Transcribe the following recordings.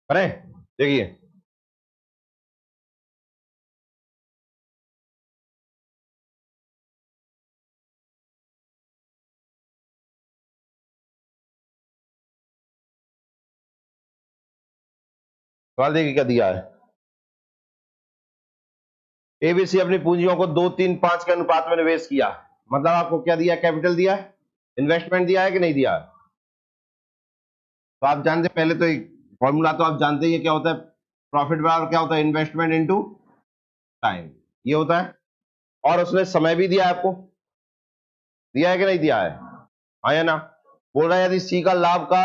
करें, देखिए सवाल, देखिए क्या दिया है। एबीसी अपनी पूंजियों को 2, 3, 5 के अनुपात में निवेश किया। मतलब आपको क्या दिया, कैपिटल दिया है, इन्वेस्टमेंट दिया है कि नहीं दिया है। तो आप जानते पहले तो एक फॉर्मूला तो आप जानते ही है, क्या होता है, प्रॉफिट बराबर क्या होता है, इन्वेस्टमेंट इनटू टाइम, ये होता है। और उसने समय भी दिया है आपको, दिया है कि नहीं दिया है, हाँ या ना। बोल रहा है यदि सी का लाभ का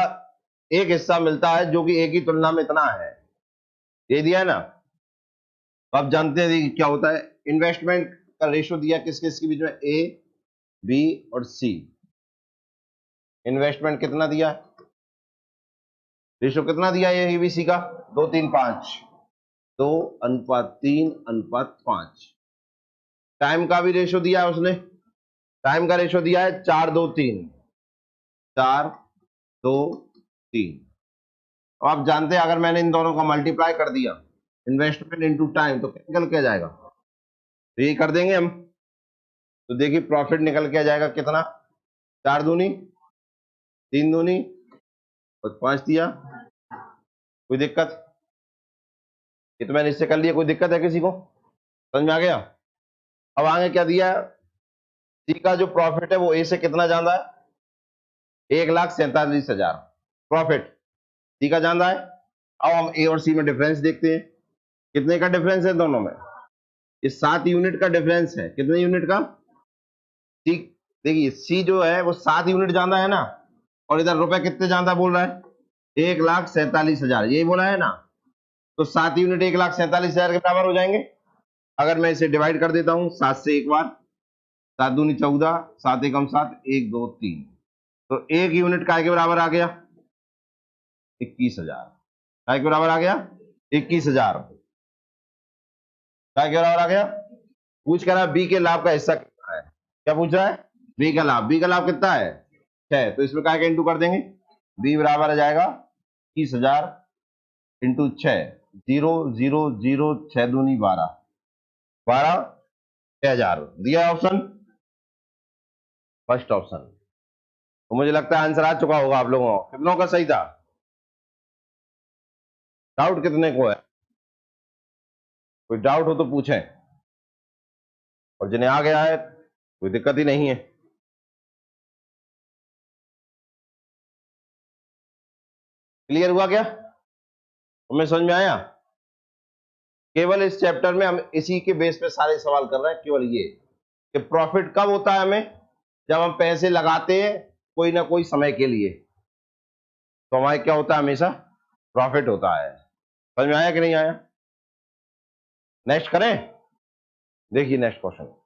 एक हिस्सा मिलता है जो कि ए की तुलना में इतना है, ये दिया है ना। तो आप जानते हैं कि क्या होता है, इन्वेस्टमेंट का रेशो दिया किस किस के बीच में, ए बी और सी। इन्वेस्टमेंट कितना दिया, रेशो कितना दिया है एबीसी का, 2, 3, 5, 2:3:5। टाइम का भी रेशो दिया है उसने, टाइम का रेशो दिया है 4:2:3, 4:2:3। तो आप जानते हैं अगर मैंने इन दोनों का मल्टीप्लाई कर दिया, इन्वेस्टमेंट इनटू टाइम, तो क्या निकल के आ जाएगा, तो ये कर देंगे हम। तो देखिए प्रॉफिट निकल के आ जाएगा कितना, 4 दूनी 3 दूनी और 5 दिया। कोई दिक्कत, ये तो मैंने इससे कर लिया, कोई दिक्कत है किसी को, समझ में आ गया। अब आगे क्या दिया है, सी का जो प्रॉफिट है वो ए से कितना ज्यादा है, 1,47,000 प्रॉफिट सी का ज्यादा है। अब हम ए और सी में डिफरेंस देखते हैं, कितने का डिफरेंस है दोनों में, ये 7 यूनिट का डिफरेंस है। कितने यूनिट का, सी, देखिए सी जो है वो 7 यूनिट ज्यादा है ना, और इधर रुपए कितने ज्यादा बोल रहा है, 1,47,000, यही बोला है ना। तो 7 यूनिट 1,47,000 के बराबर हो जाएंगे। अगर मैं इसे डिवाइड कर देता हूं 7 से एक बार, 7 दूनी 14, 7 एकम 7, 1, 2, 3, तो 1 यूनिट काय के बराबर आ गया, 21,000। काय के बराबर आ गया, 21,000 काय के बराबर आ गया। पूछ कर रहा है बी के लाभ का हिस्सा कितना है, क्या पूछ रहा है, बी का लाभ, बी का लाभ कितना है 6, तो इसमें काय का इंटू कर देंगे, बी बराबर आ जाएगा 21,000 इंटू 6, 0, 0, 0, 6 दूनी 12, 12,000 दिया ऑप्शन, फर्स्ट ऑप्शन। तो मुझे लगता है आंसर आ चुका होगा आप लोगों को, कितनों का सही था, डाउट कितने को है, कोई डाउट हो तो पूछें, और जिन्हें आ गया है कोई दिक्कत ही नहीं है। क्लियर हुआ क्या, तुम्हें समझ में आया। केवल इस चैप्टर में हम इसी के बेस पे सारे सवाल कर रहे हैं, केवल ये कि प्रॉफिट कब होता है हमें, जब हम पैसे लगाते हैं कोई ना कोई समय के लिए, तो हमारे क्या होता है, हमेशा प्रॉफिट होता है। समझ में आया कि नहीं आया, नेक्स्ट करें, देखिए नेक्स्ट क्वेश्चन।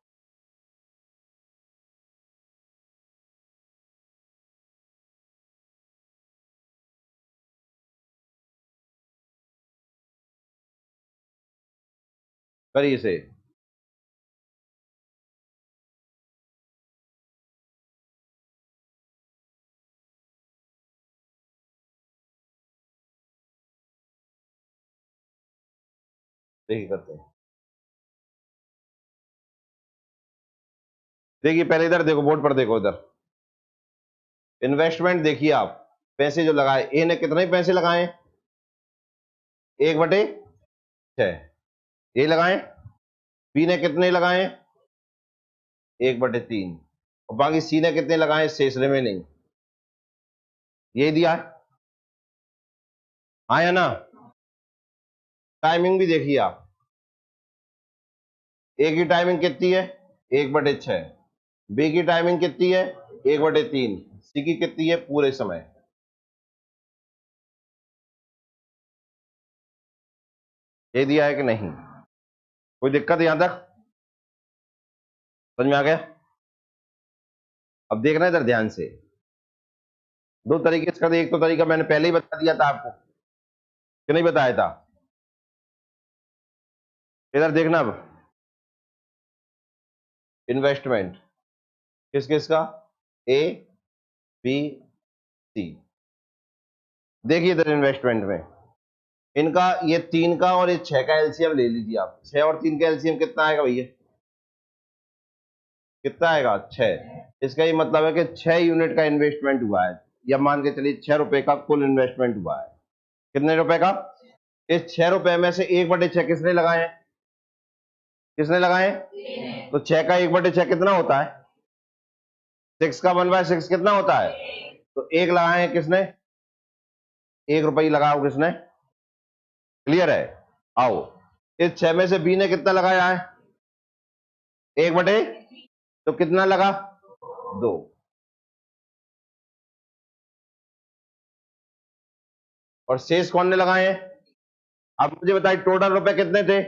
करिए इसे, देखिए करते हैं। देखिए पहले इधर देखो, बोर्ड पर देखो, इधर इन्वेस्टमेंट देखिए आप, पैसे जो लगाए, ए ने कितने पैसे लगाए, 1/6 ये लगाए, बी ने कितने लगाए, 1/3, और बाकी सी ने कितने लगाए, शेष रिमेनिंग, ये दिया है, हाँ या ना। टाइमिंग भी देखिए आप, ए की टाइमिंग कितनी है, 1/6, बी की टाइमिंग कितनी है, 1/3, सी की कितनी है, पूरे समय। ये दिया है कि नहीं, कोई दिक्कत यहां तक, समझ में आ गया। अब देखना इधर ध्यान से, दो तरीके से कर, एक तो तरीका मैंने पहले ही बता दिया था आपको, कि नहीं बताया था, इधर देखना अब, इन्वेस्टमेंट किस किस का, ए बी सी, देखिए इधर इन्वेस्टमेंट में इनका ये 3 का और ये 6 का एलसीएम ले लीजिए आप। 6 और 3 का एलसीएम कितना आएगा भैया? कितना आएगा? 6। इसका ये मतलब है कि 6 यूनिट का इन्वेस्टमेंट हुआ है, या मान के चलिए 6 रुपए का कुल इन्वेस्टमेंट हुआ है। कितने रुपए का? इस 6 रुपए में से 1/6 किसने लगाए हैं? किसने लगाए? तो 6 का 1/6 कितना होता है? 6 का 1/6 कितना होता है? तो 1 लगाए हैं किसने? 1 रुपये लगाओ किसने? क्लियर है? आओ, इस 6 में से बी ने कितना लगाया है? 1/, तो कितना लगा? 2। और शेष कौन ने लगाए हैं? अब मुझे बताइए टोटल रुपए कितने थे?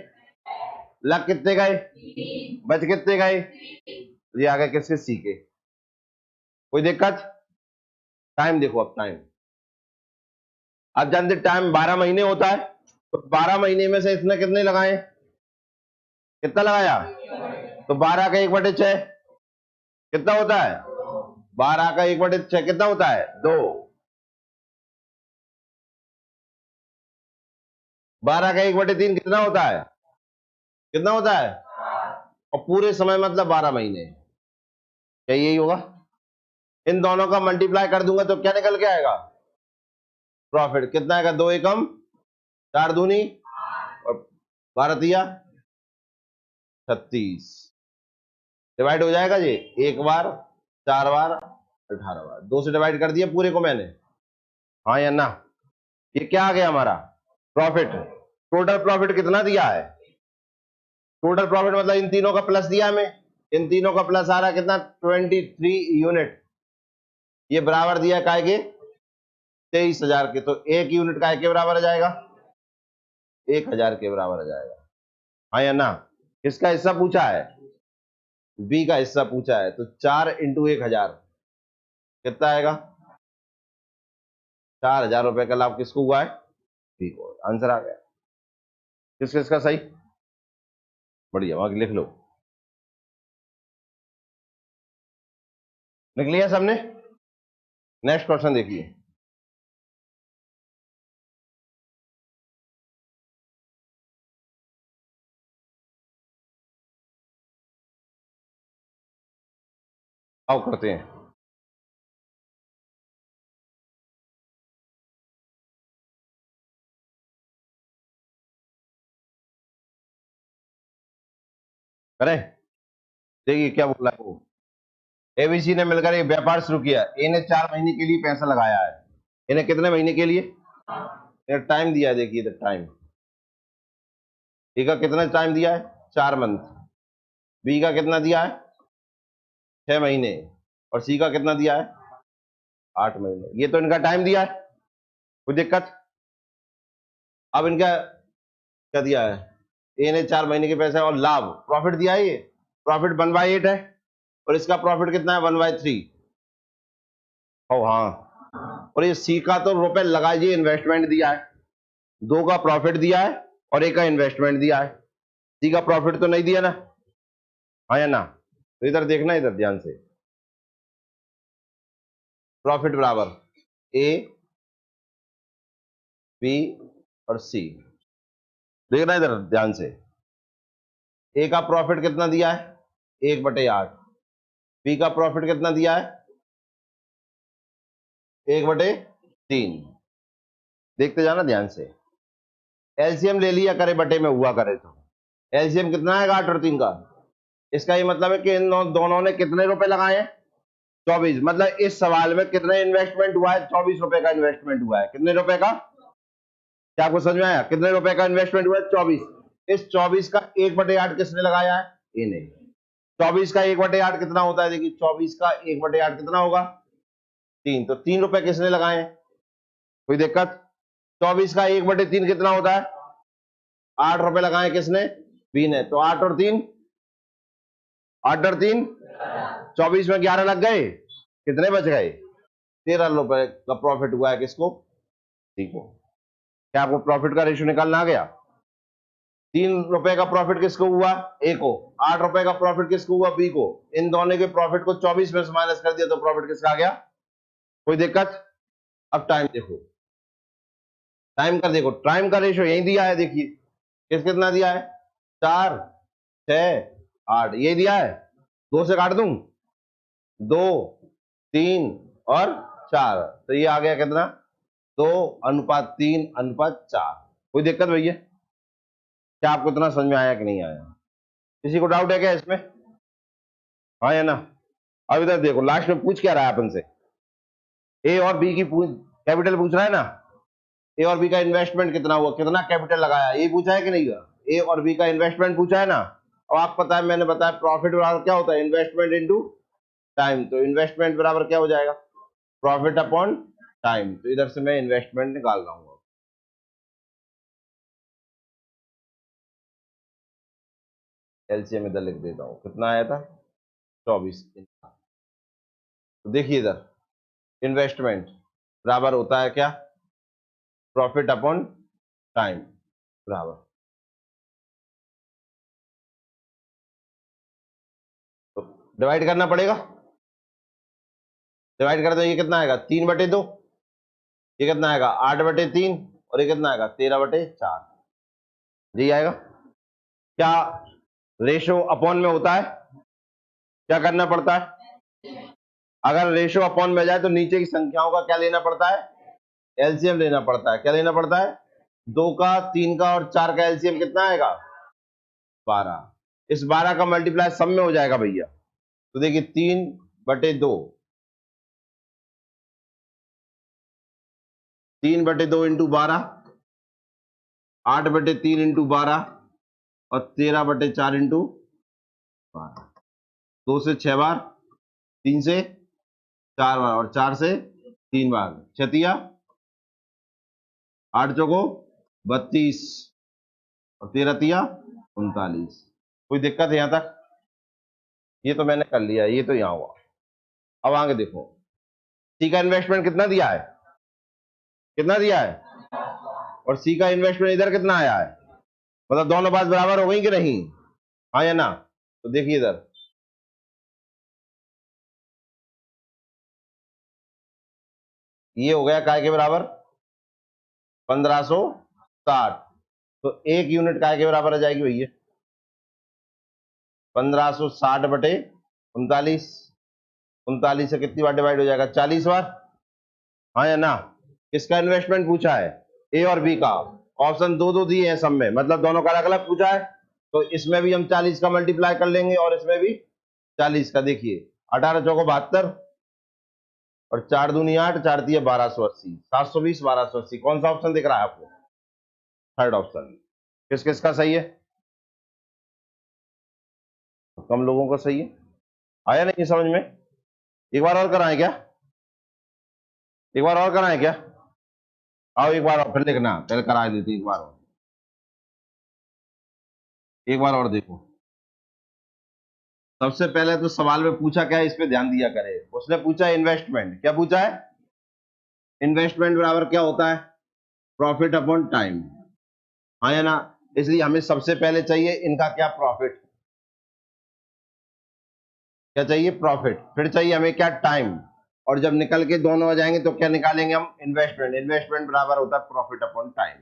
लग कितने गए? बच कितने गए? ये आ गए किसके? सी के। कोई दिक्कत? टाइम देखो, अब टाइम आप जानते टाइम 12 महीने होता है, तो 12 महीने में से इसने कितने लगाए? कितना लगाया? तो 12 का 1/6 कितना होता है? 12 का 1/6 कितना होता है? 2। 12 का 1/3 कितना होता है? कितना होता है? और पूरे समय मतलब 12 महीने, क्या यही होगा? इन दोनों का मल्टीप्लाई कर दूंगा तो क्या निकल के आएगा? प्रॉफिट कितना आएगा? 2 एकम 4 दूनी और 12 तिया 36। डिवाइड हो जाएगा जी, 1 बार 4 बार 18 बार। 2 से डिवाइड कर दिया पूरे को मैंने, हाँ या ना? ये क्या आ गया हमारा? प्रॉफिट। टोटल प्रॉफिट कितना दिया है? टोटल प्रॉफिट मतलब इन तीनों का प्लस दिया हमें, इन तीनों का प्लस आ रहा है कितना? 23 यूनिट। ये बराबर दिया काय के? 23,000 के। तो 1 यूनिट काय के बराबर आ जाएगा? 1,000 के बराबर आ जाएगा, हाँ या ना? किसका हिस्सा पूछा है? बी का हिस्सा पूछा है। तो 4 × 1,000 कितना आएगा? 4,000 रुपए का लाभ किसको हुआ है? बी को। आंसर आ गया। किस किसका सही? बढ़िया, वहां लिख लो। लिख लिया सबने? नेक्स्ट क्वेश्चन देखिए। आओ करते हैं। करें? देखिए क्या बोला है वो। एबीसी ने मिलकर एक व्यापार शुरू किया। ए ने 4 महीने के लिए पैसा लगाया है। इन्हें कितने महीने के लिए? टाइम दिया है, देखिए इधर टाइम। ए का कितना टाइम दिया है? 4 मंथ। बी का कितना दिया है? 6 महीने। और सी का कितना दिया है? 8 महीने। ये तो इनका टाइम दिया है, कोई दिक्कत? अब इनका क्या दिया है? ए ने 4 महीने के पैसे और लाभ प्रॉफिट दिया है। ये प्रॉफिट 1/8 है, और इसका प्रॉफिट कितना है? 1/3। ओ हाँ, और ये सी का तो रुपए लगाइए इन्वेस्टमेंट दिया है। 2 का प्रॉफिट दिया है और 1 का इन्वेस्टमेंट दिया है। सी का प्रॉफिट तो नहीं दिया ना, हाँ या ना? तो इधर देखना, इधर ध्यान से। प्रॉफिट बराबर ए बी और सी। देखना इधर ध्यान से। ए का प्रॉफिट कितना दिया है? 1/8। बी का प्रॉफिट कितना दिया है? 1/3। देखते जाना ध्यान से। एलसीएम ले लिया करे बटे में हुआ करे तो एलसीएम कितना है? 8 और 3 का। इसका ये मतलब है कि इन दोनों ने कितने रुपए लगाए हैं? 24। मतलब इस सवाल में कितने इन्वेस्टमेंट हुआ है? 24 रुपए का इन्वेस्टमेंट हुआ है। कितने रुपए का? क्या आपको समझ में आया? कितने रुपए का इन्वेस्टमेंट हुआ है? 24। इस 24 का 1/8 किसने लगाया है? ये नहीं। 24 का 1/8 कितना होता है? देखिए 24 का 1/8 कितना होगा? 3। तो 3 रुपए किसने लगाए हैं? कोई दिक्कत? 24 का 1/3 कितना होता है? 8 रुपए लगाए किसने? बी ने। तो 8 और 3, 8 और 3 24 में 11 लग गए, कितने बच गए? 13 रुपए का प्रॉफिट हुआ है किसको? सी को। क्या आपको प्रॉफिट का रेशियो निकालना आ गया? 3 रुपए का प्रॉफिट किसको हुआ? ए को। 8 रुपए का प्रॉफिट किसको हुआ? बी को। इन दोनों के प्रॉफिट को 24 में से माइनस कर दिया तो प्रॉफिट किसका आ गया? कोई दिक्कत? अब टाइम देखो। टाइम का देखो, टाइम का रेशियो यही दिया है, देखिए कितना दिया है, 4 6 8, ये दिया है। 2 से काट दूं, 2 3 और 4, तो ये आ गया कितना, 2:3:4। कोई दिक्कत भैया? क्या आपको इतना समझ में आया कि नहीं आया? किसी को डाउट है क्या इसमें? हाँ या ना? अब इधर देखो, लास्ट में पूछ क्या रहा है अपन से, ए और बी की कैपिटल पूछ रहा है ना। ए और बी का इन्वेस्टमेंट कितना हुआ, कितना कैपिटल लगाया, ये पूछा है कि नहीं? ए और बी का इन्वेस्टमेंट पूछा है ना। और आपको पता है, मैंने बताया प्रॉफिट बराबर क्या होता है, इन्वेस्टमेंट इनटू टाइम। तो इन्वेस्टमेंट बराबर क्या हो जाएगा, प्रॉफिट अपॉन टाइम। तो इधर से मैं इन्वेस्टमेंट निकाल रहा हूँ। एलसीएम इधर लिख देता हूँ, कितना आया था, 24। तो देखिए इधर इन्वेस्टमेंट बराबर होता है क्या, प्रॉफिट अपॉन टाइम बराबर। तो डिवाइड करना पड़ेगा, डिवाइड कर दो, ये कितना आएगा, 3/2। ये कितना आएगा, 8/3। और ये कितना आएगा, 13/4। जी आएगा। क्या रेशो अपॉन में होता है, क्या करना पड़ता है, अगर रेशो अपॉन में जाए तो नीचे की संख्याओं का क्या लेना पड़ता है, एलसीएम लेना पड़ता है। क्या लेना पड़ता है, 2 का, 3 का और 4 का एलसीएम कितना आएगा, 12। इस 12 का मल्टीप्लाई सब में हो जाएगा भैया। तो देखिए 3/2, 3/2 इंटू 12, 8/3 इंटू 12 और 13/4 इंटू 12। 2 से 6 बार, 3 से 4 बार और 4 से 3 बार, छतिया 8 चौको 32 और 13 39। कोई दिक्कत है यहां तक? ये तो मैंने कर लिया, ये तो यहां हुआ। अब आगे देखो, सी का इन्वेस्टमेंट कितना दिया है, कितना दिया है, और सी का इन्वेस्टमेंट इधर कितना आया है, मतलब दोनों बात बराबर हो गई कि नहीं, हाँ या ना? तो देखिए इधर, ये हो गया काय के बराबर, 1560। तो 1 यूनिट काय के बराबर आ जाएगी भैया, 1560/39। 39 से कितनी बार डिवाइड हो जाएगा, 40 बार, हाँ या ना? किसका इन्वेस्टमेंट पूछा है, ए और बी का। ऑप्शन दो दो दिए हैं सब में, मतलब दोनों का अलग अलग पूछा है। तो इसमें भी हम 40 का मल्टीप्लाई कर लेंगे और इसमें भी 40 का। देखिए 18 चौको 72 और 4 दूनी 8, 4 दिए 1280, 720 1280। कौन सा ऑप्शन दिख रहा है आपको, थर्ड ऑप्शन। किस किस का सही है, कम लोगों का सही है। आया नहीं समझ में? एक बार और कराएं क्या, एक बार और कराएं क्या? आओ एक बार और फिर लिखना, पहले करा देती एक बार और, एक बार और देखो। सबसे पहले तो सवाल में पूछा क्या है, इस पे ध्यान दिया करे। उसने पूछा इन्वेस्टमेंट, क्या पूछा है, इन्वेस्टमेंट बराबर क्या होता है, प्रॉफिट अपॉन टाइम, हाँ या ना? इसलिए हमें सबसे पहले चाहिए इनका क्या, प्रॉफिट। क्या चाहिए, प्रॉफिट। फिर चाहिए हमें क्या, टाइम। और जब निकल के दोनों आ जाएंगे तो क्या निकालेंगे हम, इन्वेस्टमेंट। इन्वेस्टमेंट बराबर होता है प्रॉफिट अपॉन टाइम।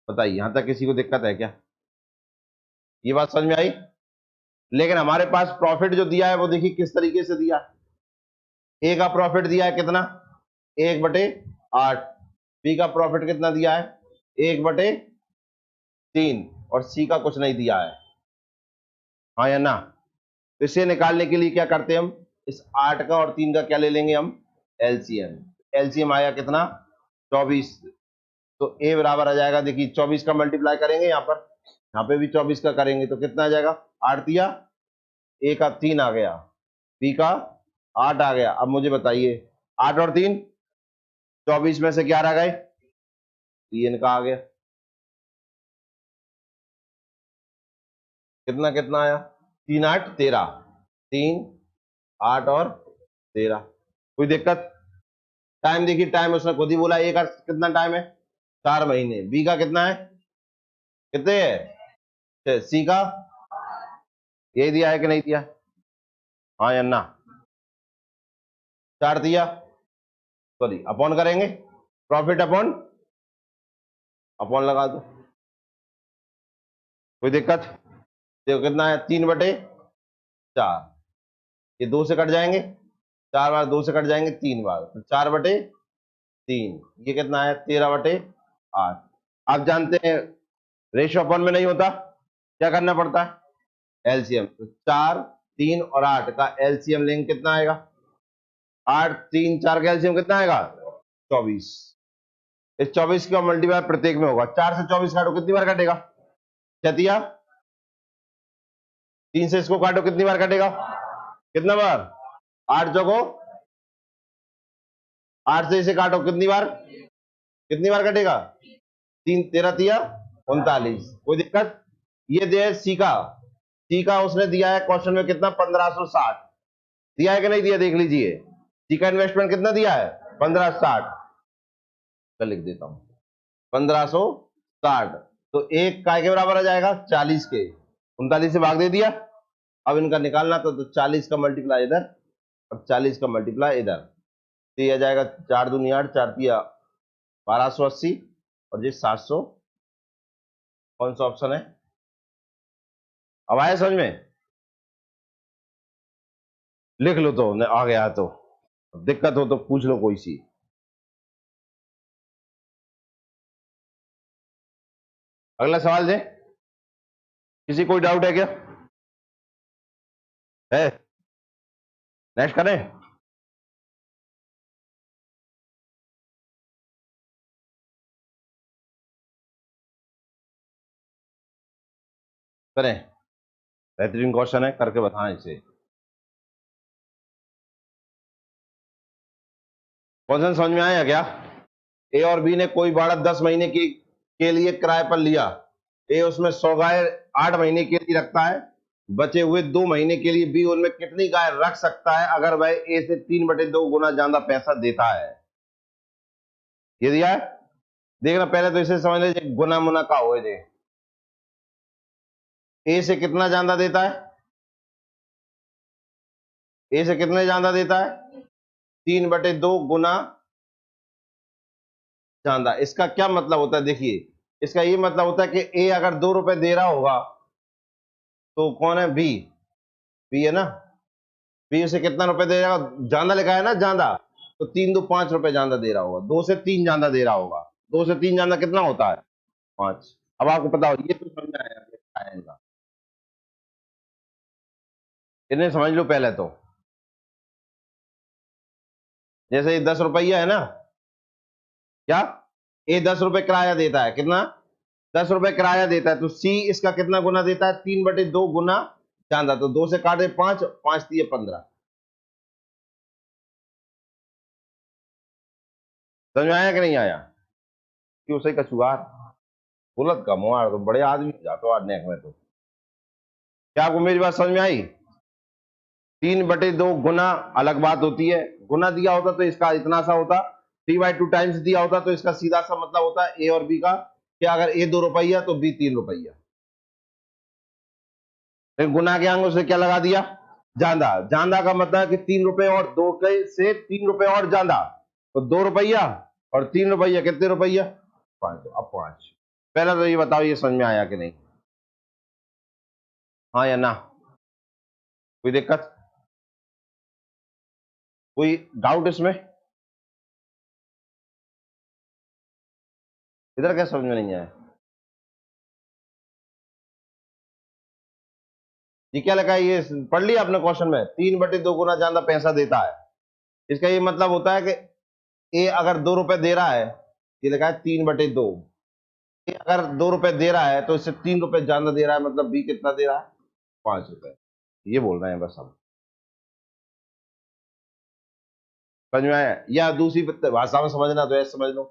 बताइए यहां तक किसी को दिक्कत है क्या, ये बात समझ में आई? लेकिन हमारे पास प्रॉफिट जो दिया है वो देखिए किस तरीके से दिया है। ए का प्रॉफिट दिया है कितना, 1/8। बी का प्रॉफिट कितना दिया है, 1/3। और सी का कुछ नहीं दिया है, हाँ या ना? तो इसे निकालने के लिए क्या करते हैं हम, इस 8 का और 3 का क्या ले लेंगे हम, एलसीएम। एलसीएम आया कितना, 24। तो ए बराबर आ जाएगा, देखिए 24 का मल्टीप्लाई करेंगे यहाँ पर, यहाँ पे भी 24 का करेंगे तो कितना आ जाएगा, 8 दिया, ए का 3 आ गया, बी का 8 आ गया। अब मुझे बताइए 8 और 3, 24 में से 11 गए, ये इनका आ गया। कितना कितना आया, 3 8 13, 3 8 और 13। कोई दिक्कत? टाइम देखिए, टाइम उसने खुद ही बोला, ए का कितना टाइम है, 4 महीने। बी का कितना है, कितने है, सी का ये दिया है कि नहीं दिया, हाँ या ना? 4 दिया, सॉरी अपॉन करेंगे, प्रॉफिट अपॉन अपॉन लगा दो, कोई दिक्कत? देखो कितना है, 3/4, ये 2 से कट जाएंगे, 4 बार 2 से कट जाएंगे 3 बार, तो 4/3, ये कितना है 13/8। आप जानते हैं रेशियो अपॉन में नहीं होता, क्या करना पड़ता है, एलसीएम। तो 4, 3 और 8 का एलसीएम लेंगे, कितना आएगा, 8, 3, 4 का एलसीएम कितना आएगा, 24। इस 24 का मल्टीप्लाई प्रत्येक में होगा, 4 से 24 काटो कितनी बार कटेगा, चतिया 3 से इसको काटो कितनी बार कटेगा, कितना बार, 8 जगो, 8 से इसे काटो कितनी बार कटेगा, 3, 13 तिया 39। कोई दिक्कत? ये दे सी का उसने दिया है क्वेश्चन में कितना, 1560 दिया है कि नहीं दिया, देख लीजिए। सी का इन्वेस्टमेंट कितना दिया है, 1560, लिख देता हूं 1560। तो एक काय के बराबर आ जाएगा, 40 के, 39 से भाग दे दिया। अब इनका निकालना तो 40 का मल्टीप्लाई इधर और 40 का मल्टीप्लाई इधर, तो ये आ जाएगा 4 दूनी 8, 4 तिया 1280 और ये 700। कौन सा ऑप्शन है, अब आया समझ में, लिख लो तो आ गया, तो दिक्कत हो तो पूछ लो कोई सी। अगला सवाल दे, किसी कोई डाउट है क्या, है, नेक्स्ट करें, करें, बेहतरीन क्वेश्चन है, करके बताएं इसे। क्वेश्चन समझ में आया क्या, ए और बी ने कोई बाड़ा 10 महीने के लिए किराए पर लिया। ए उसमें 100 गाय 8 महीने के लिए रखता है, बचे हुए 2 महीने के लिए बी उनमें कितनी गाय रख सकता है अगर वह ए से 3/2 गुना ज्यादा पैसा देता है। ये दिया है, देखना पहले तो इसे समझ लीजिए, गुना मुना का हो जाए, ए से कितना ज्यादा देता है, ए से कितने ज्यादा देता है, 3/2 गुना ज्यादा। इसका क्या मतलब होता है, देखिए इसका ये मतलब होता है कि ए अगर 2 रुपए दे रहा होगा तो कौन है, बी, बी है ना, बी उसे कितना रुपए दे रहा होगा, ज्यादा लिखा है ना ज्यादा, तो 3 2 5 रुपए ज्यादा दे रहा होगा, 2 से 3 ज्यादा दे रहा होगा, 2 से 3 ज्यादा कितना होता है, 5। अब आपको पता हो, ये तो समझ में आया क्या है इनका, इन्हें समझ लो पहले तो। जैसे ये 10 रुपया है ना, क्या, ए 10 रुपए किराया देता है, कितना, 10 रुपए किराया देता है, तो सी इसका कितना गुना देता है, 3/2 गुना ज्यादा। तो 2 से काटे 5, 5 दिए 15। समझ में आया कि नहीं आया, क्यों सही कछुआर, बुलत का मुहार, तो बड़े आदमी हो जाते हो आज नेक में। तो क्या आपको मेरी बात समझ में आई, 3/2 गुना अलग बात होती है, गुना दिया होता तो इसका इतना सा होता, 3/2 टाइम्स दिया होता तो इसका सीधा सा मतलब होता है ए और बी का, कि अगर ए 2 रुपया तो बी 3 रुपया। फिर गुना के अंग से क्या लगा दिया, ज्यादा, ज्यादा का मतलब है कि 3 रुपए और 2 के से 3 रुपए और ज्यादा, तो 2 रुपया और 3 रुपया कितने रुपया, 5। अब 5, पहले तो ये बताओ ये समझ में आया कि नहीं, हाँ या ना, कोई दिक्कत, कोई डाउट इसमें, इधर क्या समझ में नहीं आया, ये क्या लगा, ये पढ़ लिया आपने क्वेश्चन में, 3/2 गुना ज्यादा पैसा देता है। इसका ये मतलब होता है कि ए अगर 2 रुपए दे रहा है, ये लिखा है 3/2, ए अगर 2 रुपए दे रहा है तो इससे 3 रुपए ज्यादा दे रहा है, मतलब बी कितना दे रहा है, 5 रुपए। ये बोल रहे हैं बस हम, समझ में आया, या दूसरी भाषा में समझना तो ऐसे समझ लो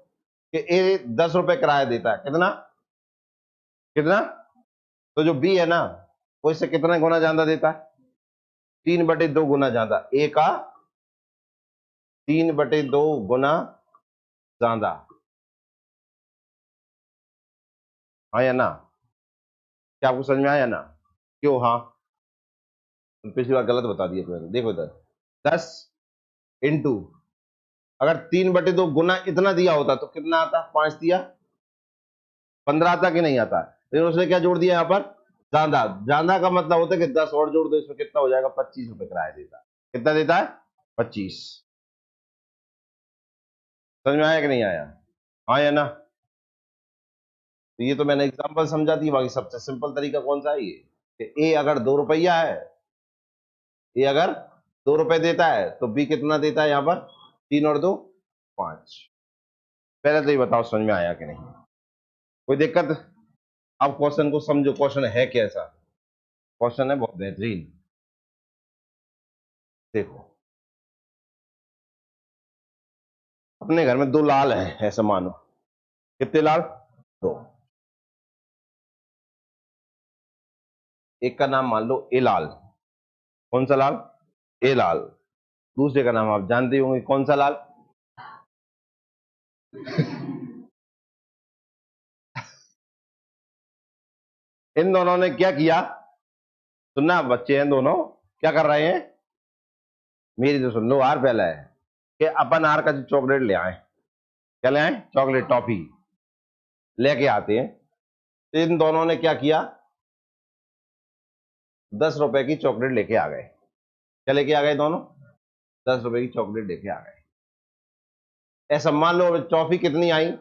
कि ए 10 रुपए किराया देता है, कितना, कितना, तो जो बी है ना वो इससे कितना गुना ज्यादा देता है, 3/2 गुना ज्यादा, ए का 3/2 गुना ज्यादा, हाँ या ना, क्या आपको समझ में आया ना, क्यों हाँ, पिछली बार गलत बता दिया मैंने, देखो इधर 10 इंटू, अगर 3/2 गुना इतना दिया होता तो कितना आता, 5 दिया, 15 आता कि नहीं आता, लेकिन उसने क्या जोड़ दिया यहाँ पर, ज्यादा। ज्यादा का मतलब होता है कि 10 और जोड़ दो, इसमें कितना हो जाएगा, 25 रुपए किराया देता है। कितना देता है, 25। समझ में आया कि नहीं आया, हाँ या ना। तो ये तो मैंने एग्जांपल समझा दी, बाकी सबसे सिंपल तरीका कौन सा है ये, कि ए अगर 2 रुपया है, ए अगर 2 रुपए देता है तो बी कितना देता है यहाँ पर, 3 और 2 5। पहले तो ये बताओ समझ में आया कि नहीं, कोई दिक्कत। अब क्वेश्चन को समझो, क्वेश्चन है कैसा, क्वेश्चन है बहुत बेहतरीन। देखो, अपने घर में 2 लाल हैं ऐसा मानो, कितने लाल, 2। एक का नाम मान लो ए लाल, कौन सा लाल, ए लाल। दूसरे का नाम आप जानते होंगे, कौन सा लाल। इन दोनों ने क्या किया, सुनना बच्चे हैं दोनों, क्या कर रहे हैं, मेरी तो सुन लो यार। पहला है कि अपन आर का चॉकलेट ले आए, क्या ले आए, चॉकलेट टॉफी लेके आते हैं। तो इन दोनों ने क्या किया, 10 रुपए की चॉकलेट लेके आ गए। क्या लेके आ गए दोनों, 10 रुपए की चॉकलेट लेके आ गए। ऐसा मान लो टॉफी कितनी आई,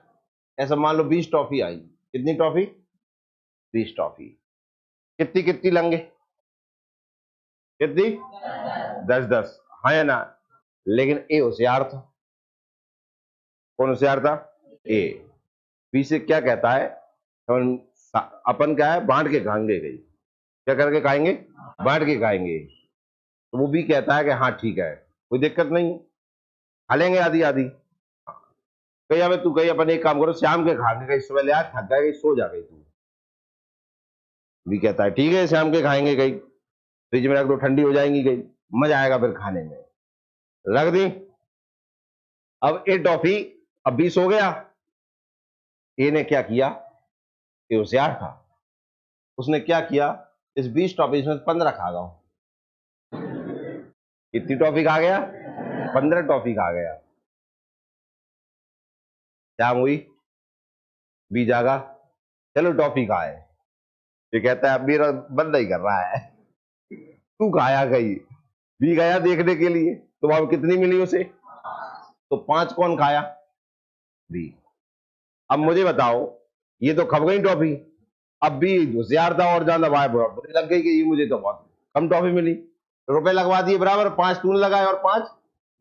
ऐसा मान लो 20 टॉफी आई। कितनी टॉफी, 20 टॉफी। कितनी कितनी लेंगे, कितनी, 10 10, हाँ या ना। लेकिन ए होशियार था, कौन होशियार था, ए। बी से क्या कहता है, अपन क्या है, बांट के खाएंगे कहीं, क्या करके खाएंगे, बांट के खाएंगे। तो वो भी कहता है कि हाँ ठीक है, कोई दिक्कत नहीं, खा लेंगे आधी आधी। कहीं हमें तू कहीं अपन एक काम करो, शाम के खाएंगे, कहीं सुबह ले आ, थक गए, कहीं सो जा गई तू। भी कहता है ठीक है, शाम के खाएंगे, कहीं फ्रिज में रख दो, ठंडी हो जाएंगी, कहीं मजा आएगा फिर खाने में, रख दी। अब ए टॉफी, अब 20 हो गया। ए ने क्या किया, ए होशियार था, उसने क्या किया, इस 20 टॉफी में 15 खा गया। कितनी टॉफी खा गया, 15 टॉफी खा गया। क्या हुई, बी जागा, चलो टॉफी खाए। ये कहता है अब मेरा बंदा ही कर रहा है, तू खाया कहीं, बी गया देखने के लिए, तो अब कितनी मिली उसे, तो 5 कौन खाया, बी। अब मुझे बताओ, ये तो खप गई टॉफी, अब भी होशियार था और ज्यादा भाई बुरी लग गई कि ये मुझे तो बहुत कम टॉफी मिली। रुपए लगवा दिए बराबर, 5 तूने लगाए और 5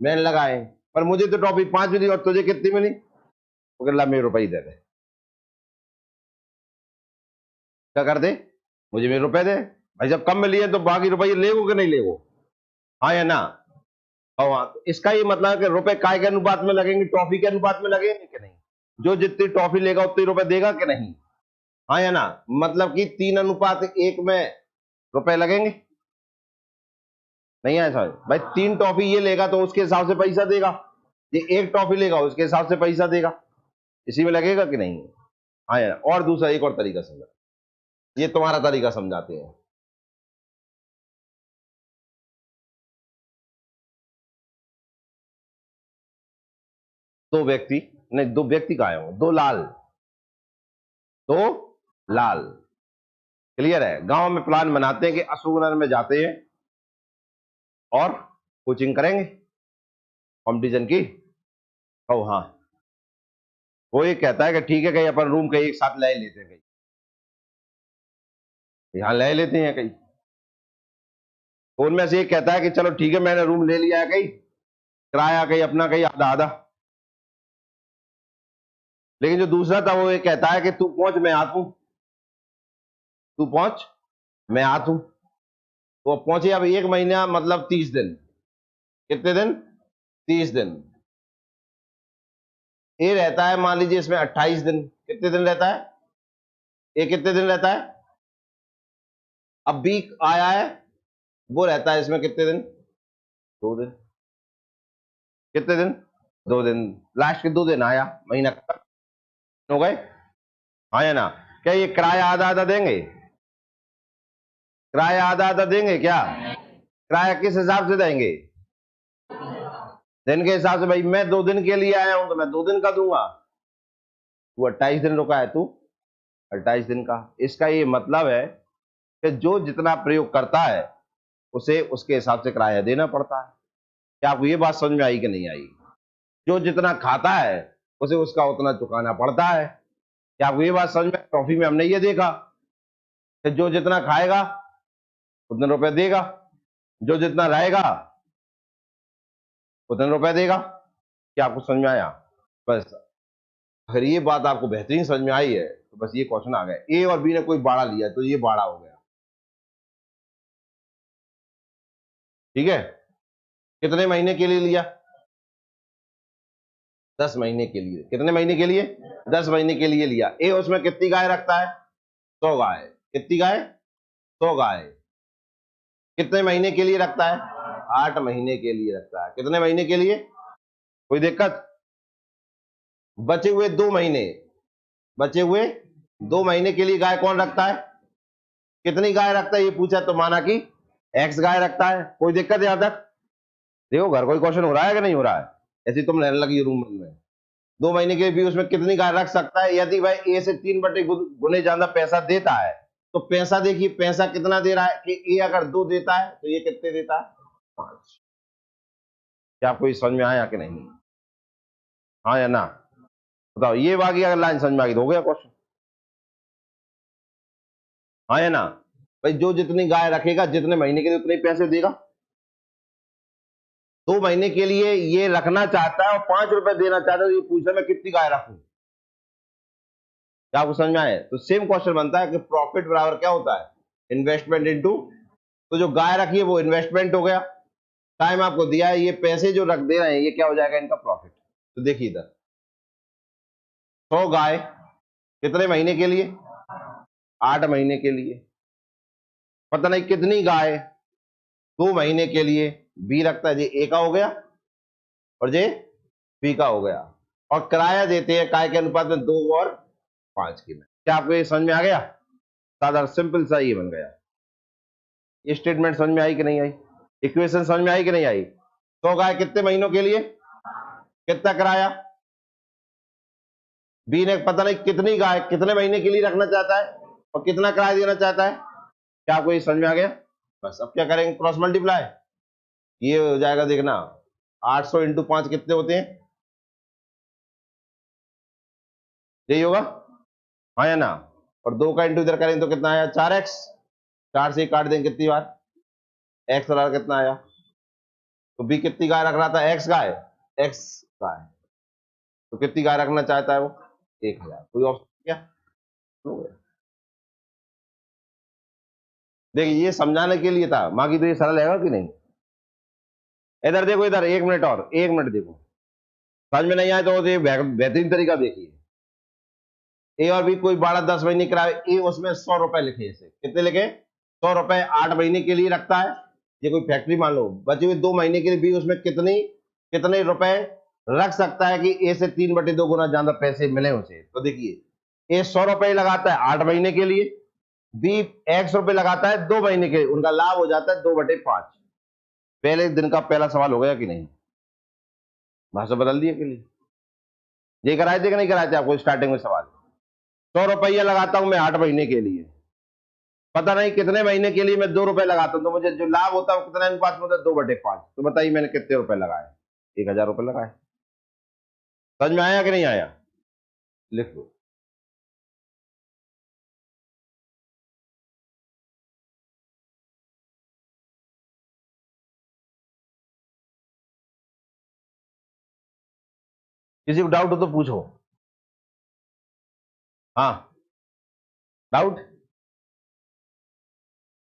मैंने लगाए, पर मुझे तो टॉफी 5 मिली और तुझे कितनी मिली, तो ला मेरे रुपए दे दे। क्या कर दे, मुझे मेरे रुपए दे। भाई जब कम मिली है तो बाकी रुपये लेगो कि नहीं लेगो, हाँ या ना। और हाँ, तो इसका ये मतलब है कि रुपए काय के अनुपात में लगेंगे, टॉफी के अनुपात में लगेंगे कि नहीं, जो जितनी टॉफी लेगा उतने रुपए देगा कि नहीं, हाँ या ना। मतलब कि 3:1 में रुपए लगेंगे, नहीं है सर भाई, 3 टॉफी ये लेगा तो उसके हिसाब से पैसा देगा, ये 1 टॉफी लेगा उसके हिसाब से पैसा देगा, इसी में लगेगा कि नहीं, हाँ या ना। और दूसरा एक और तरीका समझा, ये तुम्हारा तरीका समझाते हैं। दो व्यक्ति, नहीं 2 व्यक्ति का आए हों, 2 लाल, 2 लाल, क्लियर है। गांव में प्लान बनाते हैं कि अशोकनगर में जाते हैं और कोचिंग करेंगे कंपटीशन की। ओ हाँ, वो ये कहता है कि ठीक है, कहीं अपन रूम कहीं एक साथ ले लेते हैं, कहीं यहाँ ले लेते हैं कहीं। तो उनमें से एक कहता है कि चलो ठीक है, मैंने रूम ले लिया है, कहीं किराया कहीं अपना कहीं आधा आधा। लेकिन जो दूसरा था वो ये कहता है कि तू पहुंच मैं आता हूं, तू पहुंच मैं आता हूं। तो पहुंचे अब 1 महीना मतलब 30 दिन, कितने दिन, 30 दिन। ए रहता है मान लीजिए इसमें 28 दिन, कितने दिन रहता है, ए कितने दिन रहता है, अब बी आया है, वो रहता है इसमें कितने दिन, 2 दिन, कितने दिन, 2 दिन। लास्ट के 2 दिन आया, महीना खत्म हो गए, हाँ या ना। क्या ये किराया आधा आधा देंगे, किराया आधा आधा देंगे क्या, किराया किस हिसाब से देंगे, दिन के हिसाब से। भाई मैं 2 दिन के लिए आया हूं तो मैं 2 दिन का दूंगा, तू 28 दिन रुका है, तू 28 दिन का। इसका ये मतलब है कि जो जितना प्रयोग करता है उसे उसके हिसाब से किराया देना पड़ता है। क्या आपको ये बात समझ में आई कि नहीं आई? जो जितना खाता है उसे उसका उतना चुकाना पड़ता है। क्या आपको ये बात समझ में? टॉफी में हमने ये देखा कि जो जितना खाएगा उतने रुपए देगा, जो जितना रहेगा उतने रुपए देगा। क्या आपको समझ में आया? बस अगर ये बात आपको बेहतरीन समझ में आई है तो बस ये क्वेश्चन आ गया। ए और बी ने कोई बाड़ा लिया तो ये बाड़ा हो गया। ठीक है, कितने महीने के लिए लिया? 10 महीने के लिए। कितने महीने के लिए? 10 महीने के लिए लिया। ए उसमें कितनी गाय रखता है? 100 गाय। कितनी गाय? 100 गाय। कितने महीने के लिए रखता है? 8 महीने के लिए रखता है। कितने महीने के लिए? कोई दिक्कत? बचे हुए 2 महीने, बचे हुए 2 महीने के लिए गाय कौन रखता है? कितनी गाय रखता है ये पूछा तो माना कि एक्स गाय रखता है। कोई दिक्कत यहां तक? देखो घर कोई क्वेश्चन हो रहा है कि नहीं हो रहा है? ऐसी तुम रहने लगी रूम में। 2 महीने के भी उसमें कितनी गाय रख सकता है? यदि भाई ए से 3 बटे गुने ज्यादा पैसा देता है तो पैसा देखिए पैसा कितना दे रहा है कि ए अगर 2 देता है तो ये कितने देता है? 5। क्या आपको ये समझ में आया कि नहीं? हाँ या ना? बताओ, ये बाकी अगर लाइन समझ में आ गई तो हो गया क्वेश्चन। हाँ या ना? भाई जो जितनी गाय रखेगा जितने महीने के लिए उतने ही पैसे देगा। 2 महीने के लिए ये रखना चाहता है और 5 रुपए देना चाहता है, तो ये पूछ रहा मैं कितनी गाय रखूं। क्या आपको समझ में आया? तो सेम क्वेश्चन बनता है कि प्रॉफिट बराबर क्या होता है? इन्वेस्टमेंट इनटू, तो जो गाय रखी है वो इन्वेस्टमेंट हो गया, टाइम आपको दिया है, ये पैसे जो रख दे रहे हैं ये क्या हो जाएगा? इनका प्रॉफिट। तो देखिए इधर 100 गाय कितने महीने के लिए? 8 महीने के लिए। पता नहीं कितनी गाय 2 महीने के लिए बी रखता है। ये ए का हो गया और ये बी का हो गया, और किराया देते हैं काय के अनुपात में 2 और 5 की। क्या आपको ये समझ में आ गया? साधारण सिंपल सा ये बन गया। ये स्टेटमेंट समझ में आई कि नहीं आई? इक्वेशन समझ में आई कि नहीं आई? 100 गाय कितने महीनों के लिए, कितना किराया? बी ने पता नहीं कितनी गाय कितने महीने के लिए रखना चाहता है और कितना किराया देना चाहता है। क्या आपको ये समझ में आ गया? बस अब क्या करेंगे? Cross multiply. ये हो जाएगा, देखना 800 इंटू 5 कितने होते हैं? यही होगा, हाँ या ना? और 2 का इंटू इधर करेंगे तो कितना आया? 4x। 4 से काट देंगे कितनी बार? x और कितना आया? तो बी कितनी गाय रख रहा था? x गाय, x गाय। तो कितनी गाय रखना चाहता है वो? 1000। कोई ऑप्शन क्या? देखिए ये समझाने के लिए था, बाकी तो ये सरल है कि नहीं? इधर देखो, इधर 1 मिनट और 1 मिनट देखो, समझ में नहीं आया तो ये बेहतरीन तरीका देखिए। ए और बी कोई बाड़ा 10 महीने किराए, ए उसमें 100 रुपए लिखे, इसे कितने लिखे? 100 रुपए 8 महीने के लिए रखता है। ये कोई फैक्ट्री मान लो, बचे हुए 2 महीने के लिए बी उसमें कितनी कितने रुपए रख सकता है कि ए से 3/2 गुना ज्यादा पैसे मिले उसे। तो देखिए ए 100 रुपए लगाता है 8 महीने के लिए, बी x रुपए लगाता है 2 महीने के लिए, उनका लाभ हो जाता है 2/5। पहले दिन का पहला सवाल हो गया कि नहीं? भाषा बदल दिए के लिए ये कराए थे कि नहीं कराए थे आपको स्टार्टिंग में सवाल? 100 रुपया लगाता हूं मैं 8 महीने के लिए, पता नहीं कितने महीने के लिए मैं 2 रुपए लगाता हूं, तो मुझे जो लाभ होता है वो कितना अनुपात में होता है? 2/5। तो बताइए मैंने कितने रुपए लगाए? 1000 रुपए लगाए। समझ में आया कि नहीं आया? लिख लो। किसी को डाउट हो तो पूछो। हाँ, डाउट?